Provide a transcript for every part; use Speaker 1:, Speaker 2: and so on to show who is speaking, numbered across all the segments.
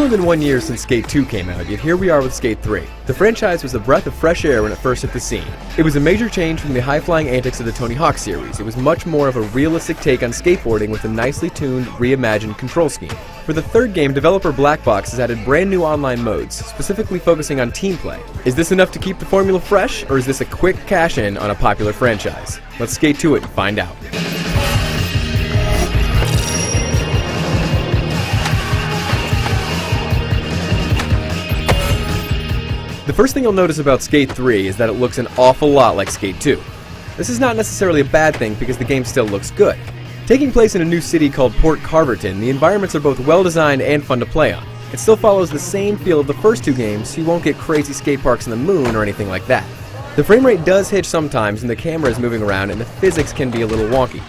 Speaker 1: more than 1 year since Skate 2 came out, yet here we are with Skate 3. The franchise was a breath of fresh air when it first hit the scene. It was a major change from the high-flying antics of the Tony Hawk series. It was much more of a realistic take on skateboarding with a nicely tuned, reimagined control scheme. For the third game, developer Blackbox has added brand new online modes, specifically focusing on team play. Is this enough to keep the formula fresh, or is this a quick cash-in on a popular franchise? Let's skate to it and find out. The first thing you'll notice about Skate 3 is that it looks an awful lot like Skate 2. This is not necessarily a bad thing because the game still looks good. Taking place in a new city called Port Carverton, the environments are both well designed and fun to play on. It still follows the same feel of the first two games, so you won't get crazy skate parks in the moon or anything like that. The frame rate does hitch sometimes and the camera is moving around and the physics can be a little wonky.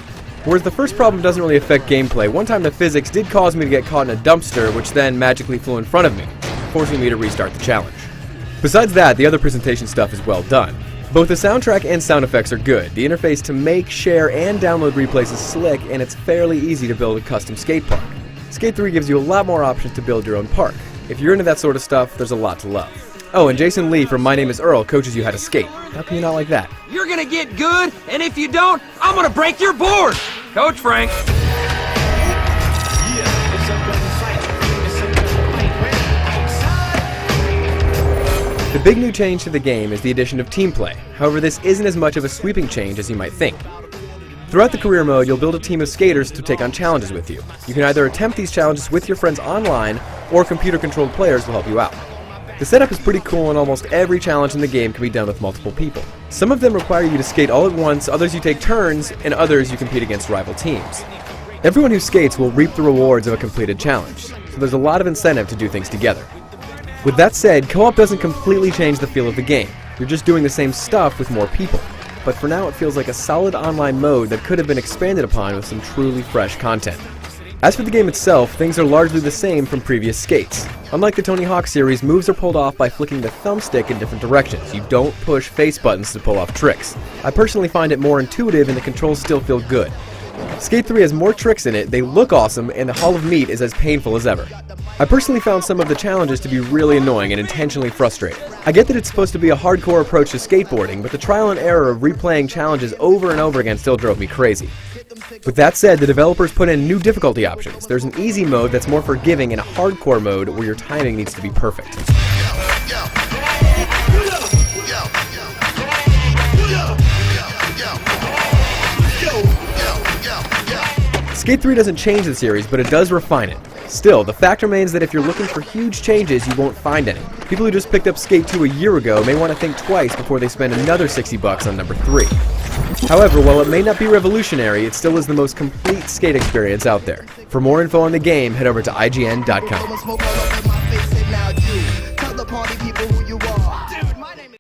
Speaker 1: Whereas the first problem doesn't really affect gameplay, one time the physics did cause me to get caught in a dumpster which then magically flew in front of me, forcing me to restart the challenge. Besides that, the other presentation stuff is well done. Both the soundtrack and sound effects are good. The interface to make, share, and download replays is slick, and it's fairly easy to build a custom skate park. Skate 3 gives you a lot more options to build your own park. If you're into that sort of stuff, there's a lot to love. Oh, and Jason Lee from My Name is Earl coaches you how to skate. How can you not like that?
Speaker 2: You're gonna get good, and if you don't, I'm gonna break your board! Coach Frank.
Speaker 1: The big new change to the game is the addition of team play. However, this isn't as much of a sweeping change as you might think. Throughout the career mode, you'll build a team of skaters to take on challenges with you. You can either attempt these challenges with your friends online, or computer-controlled players will help you out. The setup is pretty cool and almost every challenge in the game can be done with multiple people. Some of them require you to skate all at once, others you take turns, and others you compete against rival teams. Everyone who skates will reap the rewards of a completed challenge, so there's a lot of incentive to do things together. With that said, co-op doesn't completely change the feel of the game. You're just doing the same stuff with more people. But for now it feels like a solid online mode that could have been expanded upon with some truly fresh content. As for the game itself, things are largely the same from previous skates. Unlike the Tony Hawk series, moves are pulled off by flicking the thumbstick in different directions. You don't push face buttons to pull off tricks. I personally find it more intuitive and the controls still feel good. Skate 3 has more tricks in it, they look awesome, and the Hall of Meat is as painful as ever. I personally found some of the challenges to be really annoying and intentionally frustrating. I get that it's supposed to be a hardcore approach to skateboarding, but the trial and error of replaying challenges over and over again still drove me crazy. With that said, the developers put in new difficulty options. There's an easy mode that's more forgiving and a hardcore mode where your timing needs to be perfect. Skate 3 doesn't change the series, but it does refine it. Still, the fact remains that if you're looking for huge changes, you won't find any. People who just picked up Skate 2 a year ago may want to think twice before they spend another $60 on number 3. However, while it may not be revolutionary, it still is the most complete skate experience out there. For more info on the game, head over to IGN.com.